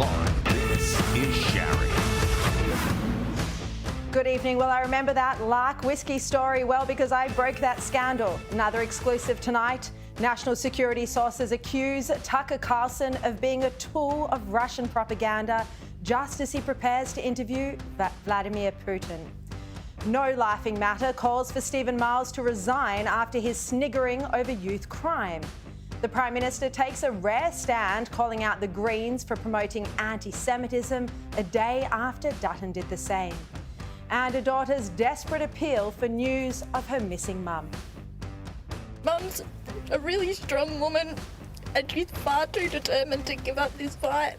Live, this is Sharri. Good evening. Well, I remember that Lark whiskey story well because I broke that scandal. Another exclusive tonight. National security sources accuse Tucker Carlson of being a tool of Russian propaganda just as he prepares to interview Vladimir Putin. No laughing matter calls for Stephen Miles to resign after his sniggering over youth crime. The Prime Minister takes a rare stand calling out the Greens for promoting anti-Semitism a day after Dutton did the same. And a daughter's desperate appeal for news of her missing mum. Mum's a really strong woman and she's far too determined to give up this fight.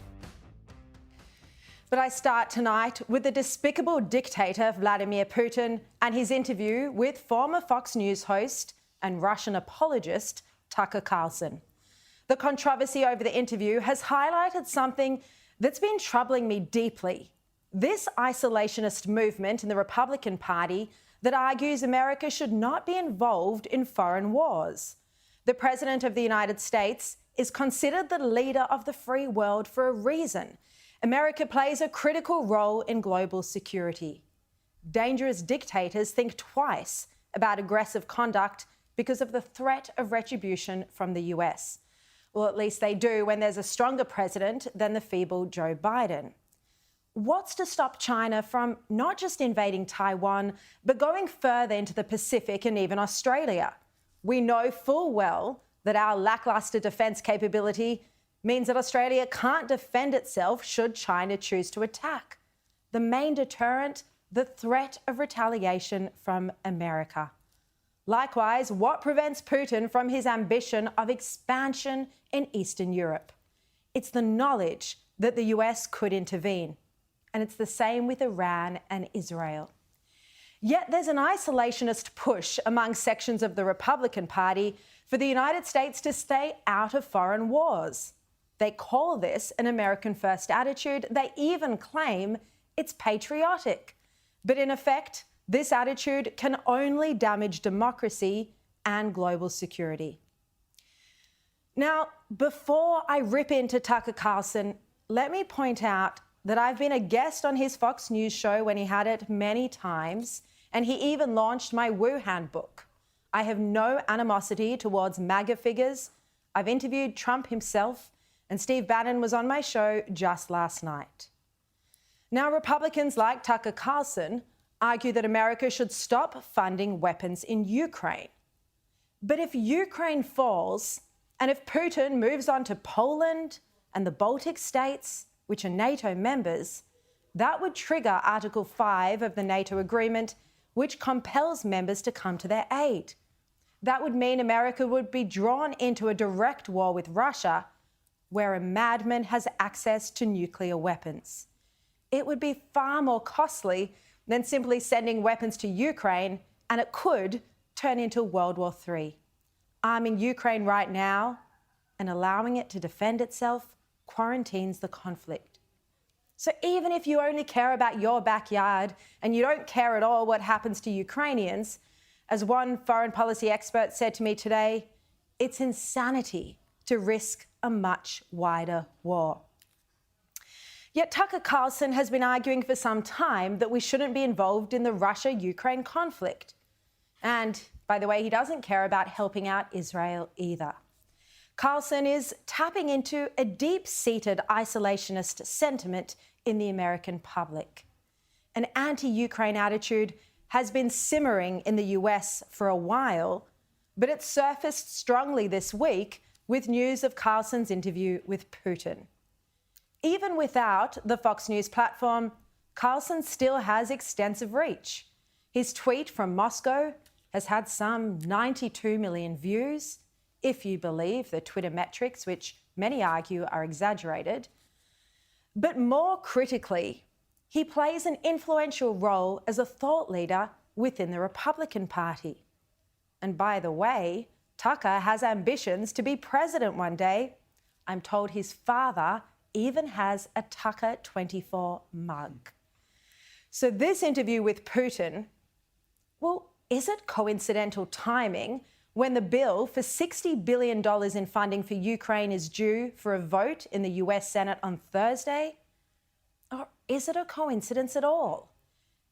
But I start tonight with the despicable dictator Vladimir Putin and his interview with former Fox News host and Russian apologist Tucker Carlson. The controversy over the interview has highlighted something that's been troubling me deeply. This isolationist movement in the Republican Party that argues America should not be involved in foreign wars. The President of the United States is considered the leader of the free world for a reason. America plays a critical role in global security. Dangerous dictators think twice about aggressive conduct because of the threat of retribution from the US. Well, at least they do when there's a stronger president than the feeble Joe Biden. What's to stop China from not just invading Taiwan, but going further into the Pacific and even Australia? We know full well that our lacklustre defence capability means that Australia can't defend itself should China choose to attack. The main deterrent, the threat of retaliation from America. Likewise, what prevents Putin from his ambition of expansion in Eastern Europe? It's the knowledge that the US could intervene. And it's the same with Iran and Israel. Yet there's an isolationist push among sections of the Republican Party for the United States to stay out of foreign wars. They call this an American first attitude. They even claim it's patriotic. But in effect, this attitude can only damage democracy and global security. Now, before I rip into Tucker Carlson, let me point out that I've been a guest on his Fox News show when he had it many times, and he even launched my Wuhan book. I have no animosity towards MAGA figures. I've interviewed Trump himself, and Steve Bannon was on my show just last night. Now, Republicans like Tucker Carlson argue that America should stop funding weapons in Ukraine. But if Ukraine falls, and if Putin moves on to Poland and the Baltic states, which are NATO members, that would trigger Article 5 of the NATO agreement, which compels members to come to their aid. That would mean America would be drawn into a direct war with Russia, where a madman has access to nuclear weapons. It would be far more costly than simply sending weapons to Ukraine, and it could turn into World War III. Arming Ukraine right now and allowing it to defend itself quarantines the conflict. So even if you only care about your backyard and you don't care at all what happens to Ukrainians, as one foreign policy expert said to me today, it's insanity to risk a much wider war. Yet Tucker Carlson has been arguing for some time that we shouldn't be involved in the Russia-Ukraine conflict. And, by the way, he doesn't care about helping out Israel either. Carlson is tapping into a deep-seated isolationist sentiment in the American public. An anti-Ukraine attitude has been simmering in the US for a while, but it surfaced strongly this week with news of Carlson's interview with Putin. Even without the Fox News platform, Carlson still has extensive reach. His tweet from Moscow has had some 92 million views, if you believe the Twitter metrics, which many argue are exaggerated. But more critically, he plays an influential role as a thought leader within the Republican Party. And by the way, Tucker has ambitions to be president one day. I'm told his father even has a Tucker 24 mug. So this interview with Putin, well, is it coincidental timing when the bill for $60 billion in funding for Ukraine is due for a vote in the US Senate on Thursday? Or is it a coincidence at all?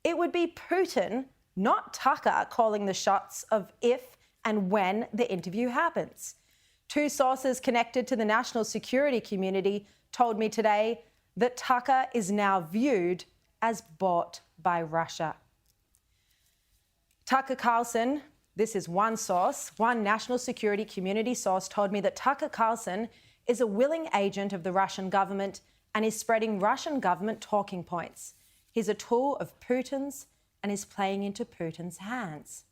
It would be Putin, not Tucker, calling the shots of if and when the interview happens. Two sources connected to the national security community told me today that Tucker is now viewed as bought by Russia. Tucker Carlson, this is one source, one national security community source told me that Tucker Carlson is a willing agent of the Russian government and is spreading Russian government talking points. He's a tool of Putin's and is playing into Putin's hands.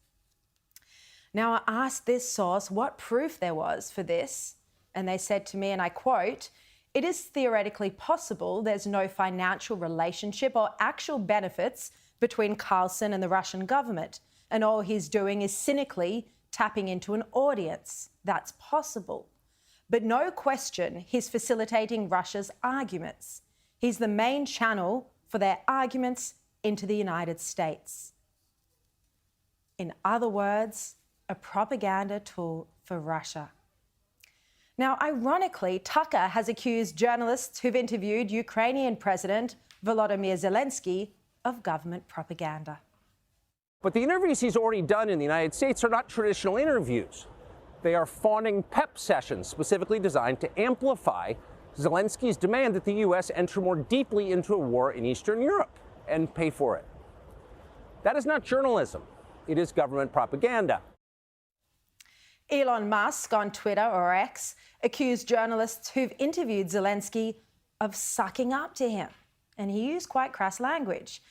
Now, I asked this source what proof there was for this, and they said to me, and I quote, "It is theoretically possible there's no financial relationship or actual benefits between Carlson and the Russian government, and all he's doing is cynically tapping into an audience. That's possible. But no question he's facilitating Russia's arguments. He's the main channel for their arguments into the United States. In other words, a propaganda tool for Russia." Now, ironically, Tucker has accused journalists who've interviewed Ukrainian President Volodymyr Zelensky of government propaganda. But the interviews he's already done in the United States are not traditional interviews. They are fawning pep sessions specifically designed to amplify Zelensky's demand that the U.S. enter more deeply into a war in Eastern Europe and pay for it. That is not journalism. It is government propaganda. Elon Musk on Twitter, or X, accused journalists who've interviewed Zelensky of sucking up to him, and he used quite crass language.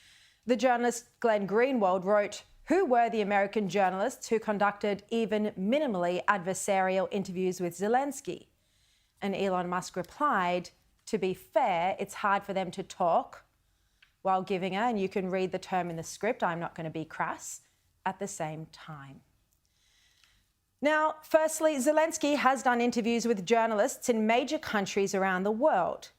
The journalist Glenn Greenwald wrote, "Who were the American journalists who conducted even minimally adversarial interviews with Zelensky?" And Elon Musk replied, "To be fair, it's hard for them to talk while giving and you can read the term in the script, I'm not going to be crass, at the same time." Now, firstly, Zelensky has done interviews with journalists in major countries around the world.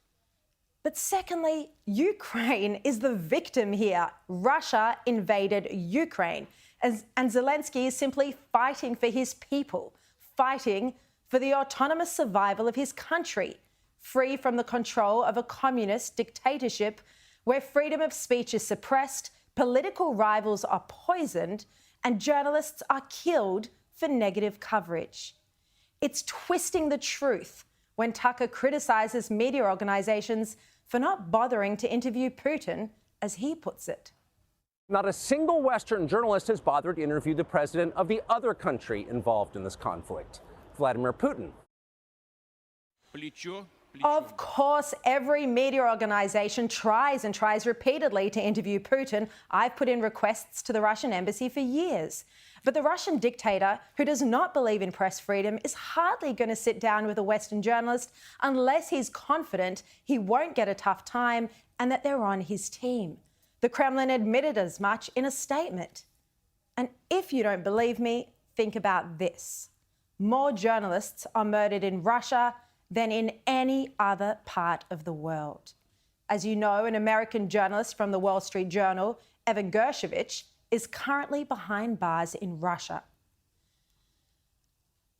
But secondly, Ukraine is the victim here. Russia invaded Ukraine, and Zelensky is simply fighting for his people, fighting for the autonomous survival of his country, free from the control of a communist dictatorship where freedom of speech is suppressed, political rivals are poisoned, and journalists are killed for negative coverage. It's twisting the truth when Tucker criticises media organisations for not bothering to interview Putin, as he puts it. Not a single Western journalist has bothered to interview the president of the other country involved in this conflict, Vladimir Putin. Of course, every media organisation tries repeatedly to interview Putin. I've put in requests to the Russian embassy for years. But the Russian dictator, who does not believe in press freedom, is hardly going to sit down with a Western journalist unless he's confident he won't get a tough time and that they're on his team. The Kremlin admitted as much in a statement. And if you don't believe me, think about this. More journalists are murdered in Russia than in any other part of the world. As you know, an American journalist from the Wall Street Journal, Evan Gershkovich, is currently behind bars in Russia.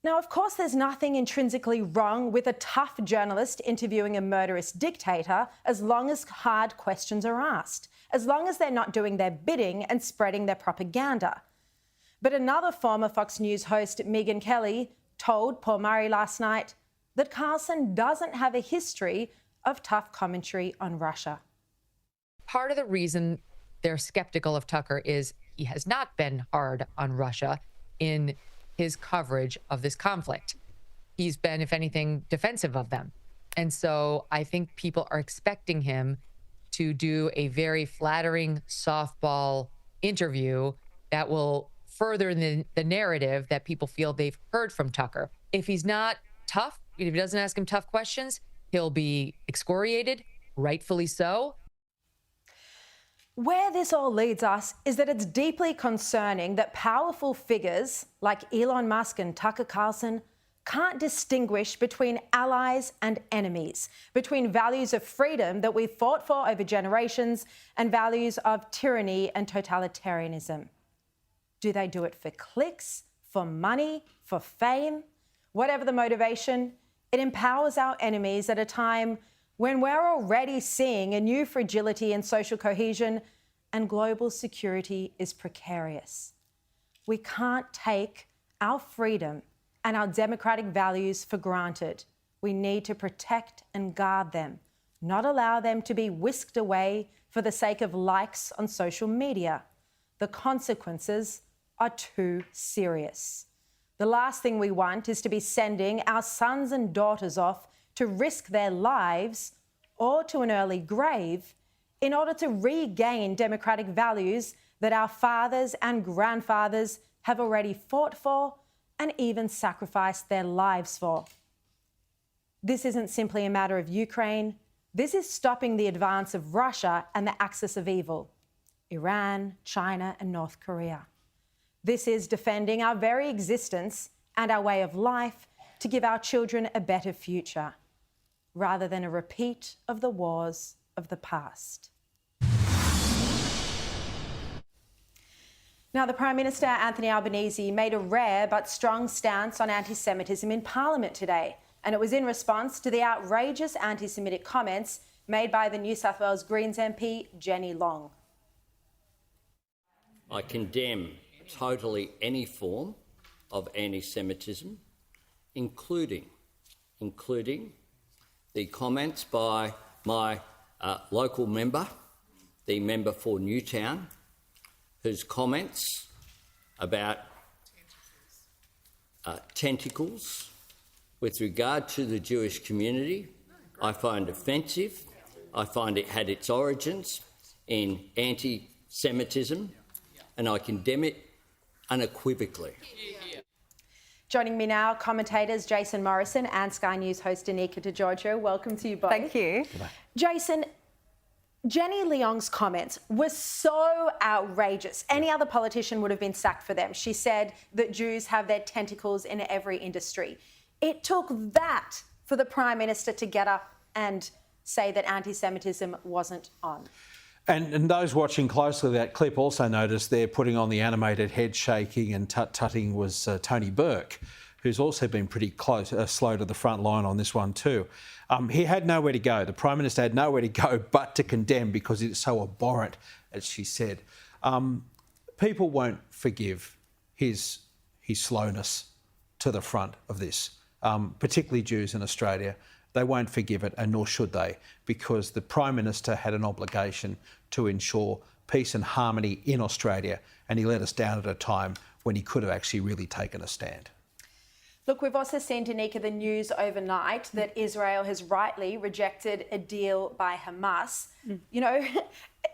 Now, of course, there's nothing intrinsically wrong with a tough journalist interviewing a murderous dictator as long as hard questions are asked, as long as they're not doing their bidding and spreading their propaganda. But another former Fox News host, Megyn Kelly, told Paul Murray last night that Carlson doesn't have a history of tough commentary on Russia. Part of the reason they're skeptical of Tucker is he has not been hard on Russia in his coverage of this conflict. He's been, if anything, defensive of them. And so I think people are expecting him to do a very flattering softball interview that will further the narrative that people feel they've heard from Tucker. If he's not tough, if he doesn't ask him tough questions, he'll be excoriated, rightfully so. Where this all leads us is that it's deeply concerning that powerful figures like Elon Musk and Tucker Carlson can't distinguish between allies and enemies, between values of freedom that we've fought for over generations and values of tyranny and totalitarianism. Do they do it for clicks, for money, for fame, whatever the motivation, it empowers our enemies at a time when we're already seeing a new fragility in social cohesion and global security is precarious. We can't take our freedom and our democratic values for granted. We need to protect and guard them, not allow them to be whisked away for the sake of likes on social media. The consequences are too serious. The last thing we want is to be sending our sons and daughters off to risk their lives or to an early grave in order to regain democratic values that our fathers and grandfathers have already fought for and even sacrificed their lives for. This isn't simply a matter of Ukraine. This is stopping the advance of Russia and the axis of evil, Iran, China, and North Korea. This is defending our very existence and our way of life to give our children a better future, rather than a repeat of the wars of the past. Now, the Prime Minister, Anthony Albanese, made a rare but strong stance on anti-Semitism in Parliament today, and it was in response to the outrageous anti-Semitic comments made by the New South Wales Greens MP, Jenny Long. I condemn totally any form of anti-Semitism, including the comments by my local member, the member for Newtown, whose comments about tentacles with regard to the Jewish community I find offensive. I find it had its origins in anti-Semitism, and I condemn it unequivocally. Joining me now, commentators Jason Morrison and Sky News host Anika DeGiorgio. Welcome to you both. Thank you. Jason, Jenny Leong's comments were so outrageous. Any other politician would have been sacked for them. She said that Jews have their tentacles in every industry. It took that for the Prime Minister to get up and say that anti-Semitism wasn't on. And those watching closely that clip also noticed they're putting on the animated head shaking and tut-tutting was Tony Burke, who's also been pretty close, slow to the front line on this one too. He had nowhere to go. The Prime Minister had nowhere to go but to condemn because it's so abhorrent, as she said. People won't forgive his slowness to the front of this, particularly Jews in Australia. They won't forgive it, and nor should they, because the Prime Minister had an obligation to ensure peace and harmony in Australia, and he let us down at a time when he could have actually really taken a stand. Look, we've also seen, Danica, the news overnight that Israel has rightly rejected a deal by Hamas. You know,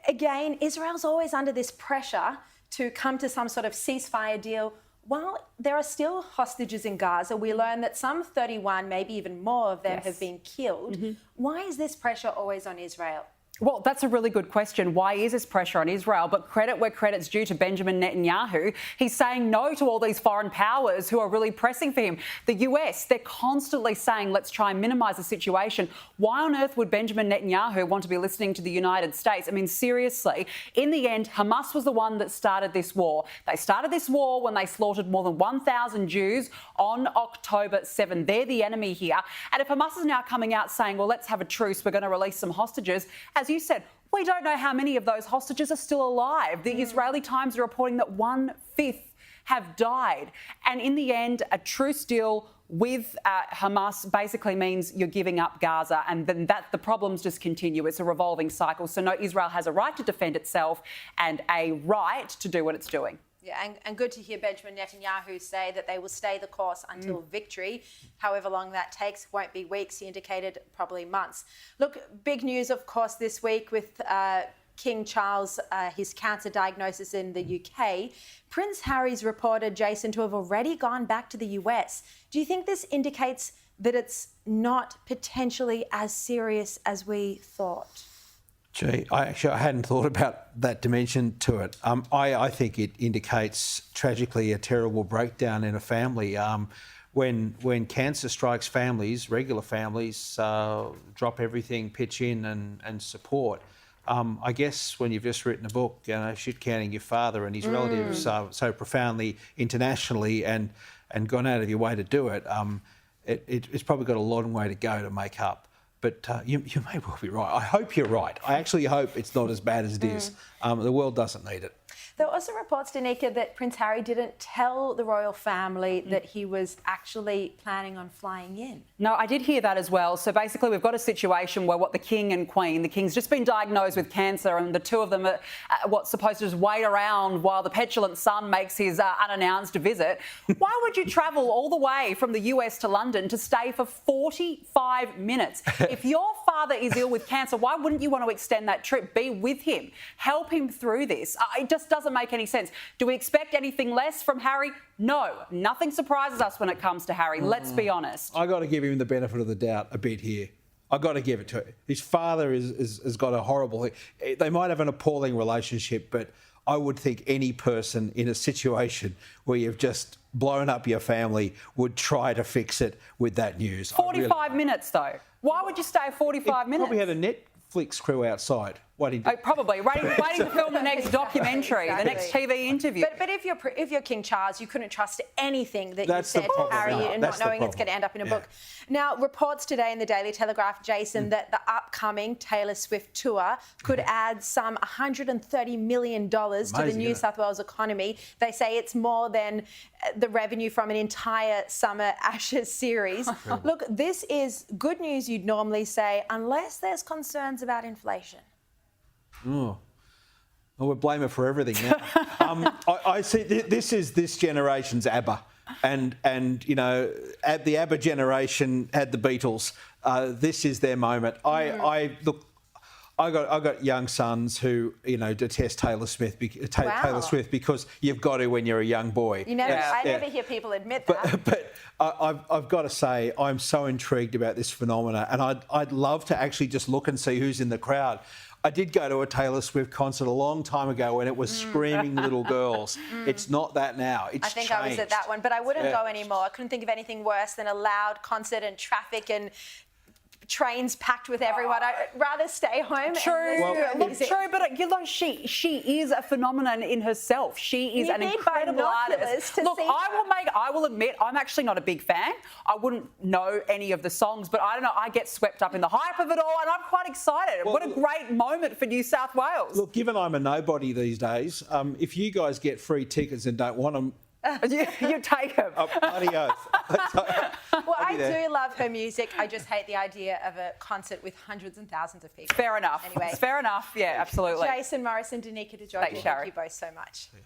again, Israel's always under this pressure to come to some sort of ceasefire deal. While there are still hostages in Gaza, we learn that some 31, maybe even more of them have been killed. Why is this pressure always on Israel? Well, that's a really good question. Why is this pressure on Israel? But credit where credit's due to Benjamin Netanyahu. He's saying no to all these foreign powers who are really pressing for him. The US, they're constantly saying, let's try and minimise the situation. Why on earth would Benjamin Netanyahu want to be listening to the United States? I mean, seriously, in the end, Hamas was the one that started this war. They started this war when they slaughtered more than 1,000 Jews on October 7. They're the enemy here. And if Hamas is now coming out saying, well, let's have a truce, we're going to release some hostages, as you said, we don't know how many of those hostages are still alive. The Israeli Times are reporting that 1/5 have died. And in the end, a truce deal with Hamas basically means you're giving up Gaza, and then the problems just continue. It's a revolving cycle. So no, Israel has a right to defend itself and a right to do what it's doing. Yeah, and good to hear Benjamin Netanyahu say that they will stay the course until victory. However long that takes, won't be weeks. He indicated probably months. Look, big news, of course, this week with King Charles, his cancer diagnosis in the UK. Prince Harry's reported, Jason, to have already gone back to the US. Do you think this indicates that it's not potentially as serious as we thought? Gee, I hadn't thought about that dimension to it. I think it indicates, tragically, a terrible breakdown in a family. When cancer strikes families, regular families, drop everything, pitch in and support. I guess when you've just written a book, shit counting your father and his relatives so profoundly internationally and gone out of your way to do it, it's probably got a long way to go to make up. But you may well be right. I hope you're right. I actually hope it's not as bad as it is. The world doesn't need it. There were also reports, Danica, that Prince Harry didn't tell the royal family that he was actually planning on flying in. No, I did hear that as well. So basically we've got a situation where the King and Queen, the King's just been diagnosed with cancer and the two of them are what's supposed to just wait around while the petulant son makes his unannounced visit. Why would you travel all the way from the US to London to stay for 45 minutes? If your father is ill with cancer, why wouldn't you want to extend that trip? Be with him. Help him through this. It just doesn't make any sense. Do we expect anything less from Harry? No. Nothing surprises us when it comes to Harry. Let's be honest. I got to give him the benefit of the doubt a bit here. I got to give it to him. His father has got a horrible... They might have an appalling relationship, but I would think any person in a situation where you've just blown up your family would try to fix it with that news. 45 minutes, though. Why would you stay 45 minutes? Probably had a Netflix crew outside. Probably waiting to film the next documentary, the next TV interview. But if you're King Charles, you couldn't trust anything that That's you said the to Harry problem. and That's not knowing the it's going to end up in a problem. book. Now, reports today in the Daily Telegraph, Jason, that the upcoming Taylor Swift tour could add some $130 million to the New South Wales economy. They say it's more than the revenue from an entire Summer Ashes series. Look, this is good news, you'd normally say, unless there's concerns about inflation. Oh, well, we're blaming for everything now. I see this is this generation's ABBA, and the ABBA generation had the Beatles. This is their moment. I got young sons who detest Taylor Swift because you've got to when you're a young boy. I never hear people admit that. But I've got to say I'm so intrigued about this phenomena, and I'd love to actually just look and see who's in the crowd. I did go to a Taylor Swift concert a long time ago when it was screaming little girls. It's not that now. It's changed. I was at that one, but I wouldn't go anymore. I couldn't think of anything worse than a loud concert and traffic and trains packed with everyone. I'd rather stay home. True, but she is a phenomenon in herself. She is an incredible artist. Look, I will admit, I'm actually not a big fan. I wouldn't know any of the songs, but I don't know. I get swept up in the hype of it all, and I'm quite excited. What a great moment for New South Wales. Look, given I'm a nobody these days, if you guys get free tickets and don't want them, you take them. Bloody oath. Well, I do love her music. I just hate the idea of a concert with hundreds and thousands of people. Fair enough. Anyway. Fair enough. Yeah, absolutely. Jason, Morris and Danica DeJoy, Thanks, Sharri. thank you both so much. Yeah.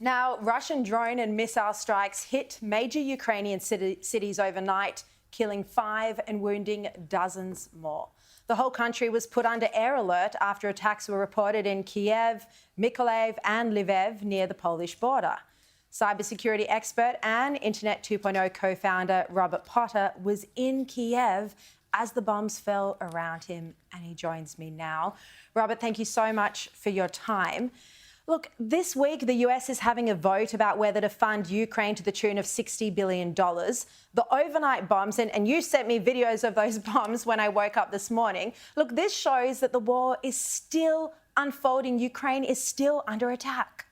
Now, Russian drone and missile strikes hit major Ukrainian cities overnight, killing 5 and wounding dozens more. The whole country was put under air alert after attacks were reported in Kyiv, Mykolaiv and Lviv near the Polish border. Cybersecurity expert and Internet 2.0 co-founder Robert Potter was in Kyiv as the bombs fell around him, and he joins me now. Robert, thank you so much for your time. Look, this week the US is having a vote about whether to fund Ukraine to the tune of $60 billion. The overnight bombs, and you sent me videos of those bombs when I woke up this morning. Look, this shows that the war is still unfolding. Ukraine is still under attack.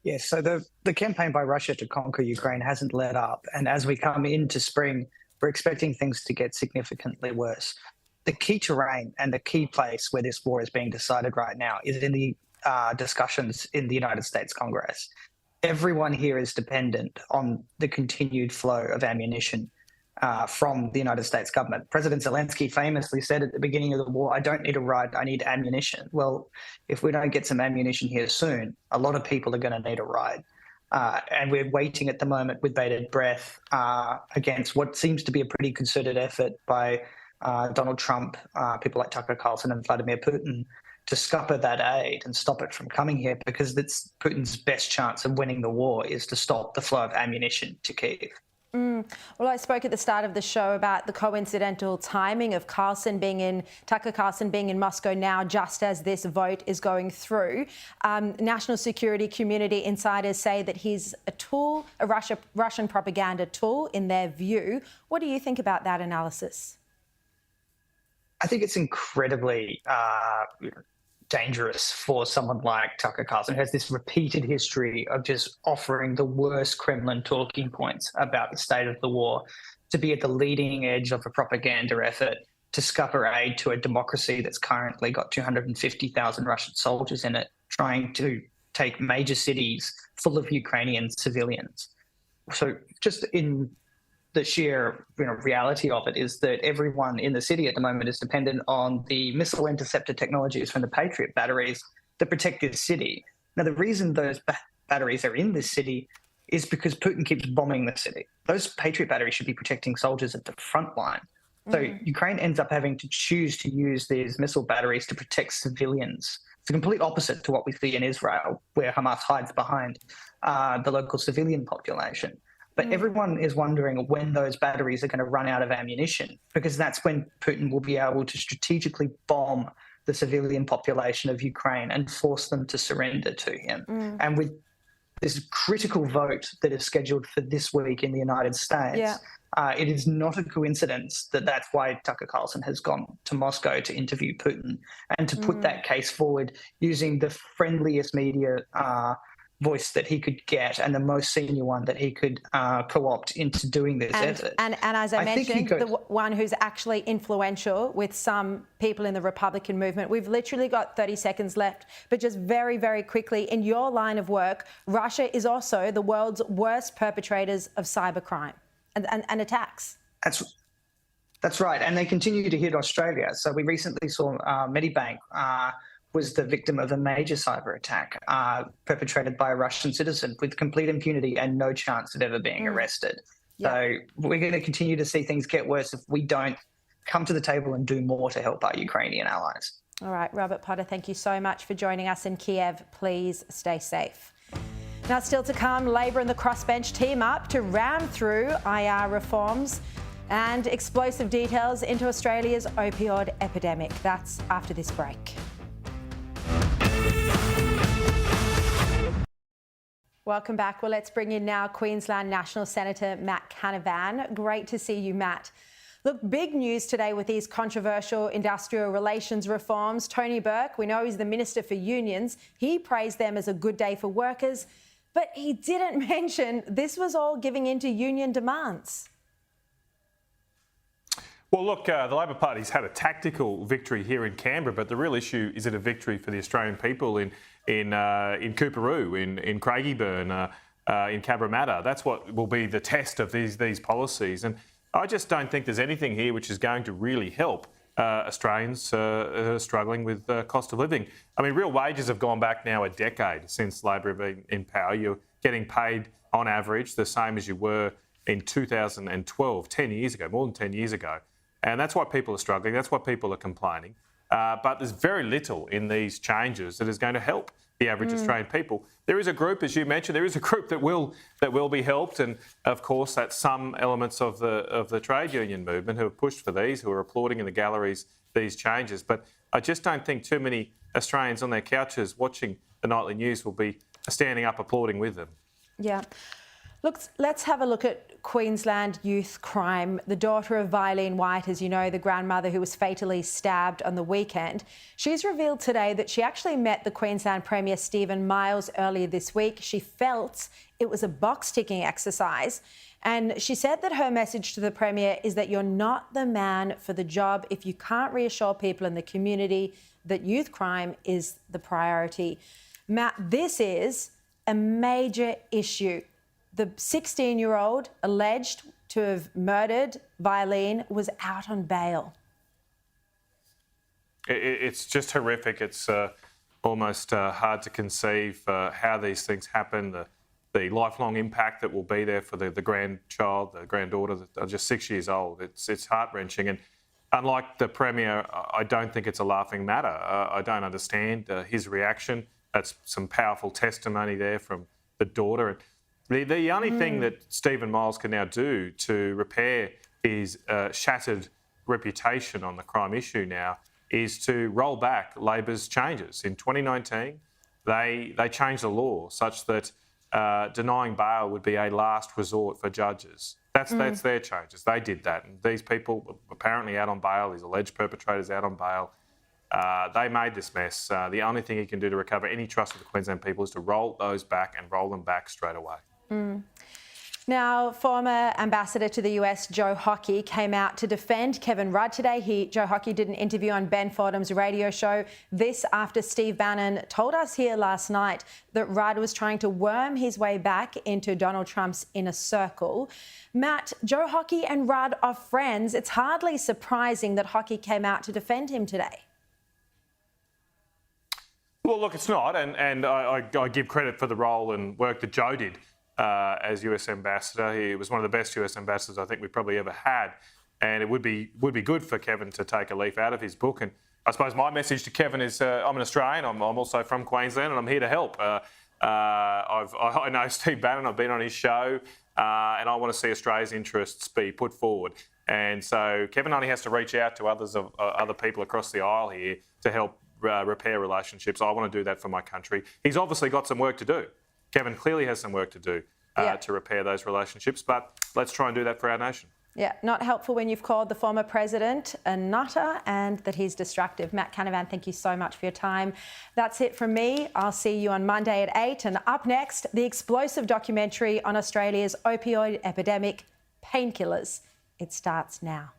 Yes, so the campaign by Russia to conquer Ukraine hasn't let up. And as we come into spring, we're expecting things to get significantly worse. The key terrain and the key place where this war is being decided right now is in the discussions in the United States Congress. Everyone here is dependent on the continued flow of ammunition from the United States government. President Zelensky famously said at the beginning of the war, "I don't need a ride, I need ammunition." Well, if we don't get some ammunition here soon, a lot of people are going to need a ride. And we're waiting at the moment with bated breath against what seems to be a pretty concerted effort by Donald Trump, people like Tucker Carlson and Vladimir Putin, to scupper that aid and stop it from coming here, because that's Putin's best chance of winning the war is to stop the flow of ammunition to Kyiv. Well, I spoke at the start of the show about the coincidental timing of Tucker Carlson being in Moscow now, just as this vote is going through. National security community insiders say that he's a tool, a Russian propaganda tool in their view. What do you think about that analysis? I think it's incredibly dangerous for someone like Tucker Carlson, who has this repeated history of just offering the worst Kremlin talking points about the state of the war, to be at the leading edge of a propaganda effort to scupper aid to a democracy that's currently got 250,000 Russian soldiers in it, trying to take major cities full of Ukrainian civilians. So just in the sheer reality of it is that everyone in the city at the moment is dependent on the missile interceptor technologies from the Patriot batteries that protect this city. Now, the reason those batteries are in this city is because Putin keeps bombing the city. Those Patriot batteries should be protecting soldiers at the front line. So Ukraine ends up having to choose to use these missile batteries to protect civilians. It's the complete opposite to what we see in Israel, where Hamas hides behind the local civilian population. But everyone is wondering when those batteries are going to run out of ammunition, because that's when Putin will be able to strategically bomb the civilian population of Ukraine and force them to surrender to him. And with this critical vote that is scheduled for this week in the United States, it is not a coincidence that that's why Tucker Carlson has gone to Moscow to interview Putin and to put that case forward using the friendliest media voice that he could get and the most senior one that he could co-opt into doing this effort. And as I mentioned, the one who's actually influential with some people in the Republican movement. We've literally got 30 seconds left, but just very, very quickly, in your line of work, Russia is also the world's worst perpetrators of cybercrime and attacks. That's right, and they continue to hit Australia. So we recently saw Medibank was the victim of a major cyber attack perpetrated by a Russian citizen with complete impunity and no chance of ever being arrested. So we're going to continue to see things get worse if we don't come to the table and do more to help our Ukrainian allies. All right, Robert Potter, thank you so much for joining us in Kyiv. Please stay safe. Now, still to come, Labor and the crossbench team up to ram through IR reforms and explosive details into Australia's opioid epidemic. That's after this break. Welcome back. Well, let's bring in now Queensland National Senator Matt Canavan. Great to see you, Matt. Look, big news today with these controversial industrial relations reforms. Tony Burke, we know he's the Minister for Unions. He praised them as a good day for workers, but he didn't mention this was all giving in to union demands. Well, look, the Labor Party's had a tactical victory here in Canberra, but the real issue is it a victory for the Australian people in Coorparoo, in Craigieburn, in Cabramatta. That's what will be the test of these policies. And I just don't think there's anything here which is going to really help Australians struggling with cost of living. I mean, real wages have gone back now a decade since Labor have been in power. You're getting paid on average the same as you were in 2012, 10 years ago, more than 10 years ago. And that's why people are struggling. That's why people are complaining. But there's very little in these changes that is going to help the average Australian people. There is a group, as you mentioned, there is a group that will be helped, and of course that's some elements of the trade union movement who have pushed for these, who are applauding in the galleries these changes. But I just don't think too many Australians on their couches watching the nightly news will be standing up applauding with them. Yeah. Look, let's have a look at Queensland youth crime. The daughter of Eileen White, as you know, the grandmother who was fatally stabbed on the weekend, she's revealed today that she actually met the Queensland Premier Stephen Miles earlier this week. She felt it was a box-ticking exercise, and she said that her message to the Premier is that you're not the man for the job if you can't reassure people in the community that youth crime is the priority. Matt, this is a major issue. The 16-year-old alleged to have murdered Eileen was out on bail. It's just horrific. It's almost hard to conceive how these things happen, the lifelong impact that will be there for the grandchild, the granddaughter that are just 6 years old. It's heart-wrenching. And unlike the Premier, I don't think it's a laughing matter. I don't understand his reaction. That's some powerful testimony there from the daughter. The only thing that Stephen Miles can now do to repair his shattered reputation on the crime issue now is to roll back Labor's changes. In 2019, they changed the law such that denying bail would be a last resort for judges. That's their changes. They did that. And these people apparently out on bail, these alleged perpetrators out on bail, they made this mess. The only thing he can do to recover any trust of the Queensland people is to roll those back and roll them back straight away. Now, former ambassador to the US, Joe Hockey, came out to defend Kevin Rudd today. Joe Hockey did an interview on Ben Fordham's radio show. This after Steve Bannon told us here last night that Rudd was trying to worm his way back into Donald Trump's inner circle. Matt, Joe Hockey and Rudd are friends. It's hardly surprising that Hockey came out to defend him today. Well, look, it's not, and I give credit for the role and work that Joe did as US ambassador. He was one of the best US ambassadors I think we probably ever had, and it would be good for Kevin to take a leaf out of his book. And I suppose my message to Kevin is, I'm an Australian. I'm also from Queensland, and I'm here to help. I know Steve Bannon. I've been on his show, and I want to see Australia's interests be put forward. And so Kevin only has to reach out to other people across the aisle here to help repair relationships. I want to do that for my country. He's obviously got some work to do. Kevin clearly has some work to do to repair those relationships, but let's try and do that for our nation. Yeah, not helpful when you've called the former president a nutter and that he's destructive. Matt Canavan, thank you so much for your time. That's it from me. I'll see you on Monday at 8. And up next, the explosive documentary on Australia's opioid epidemic, Painkillers. It starts now.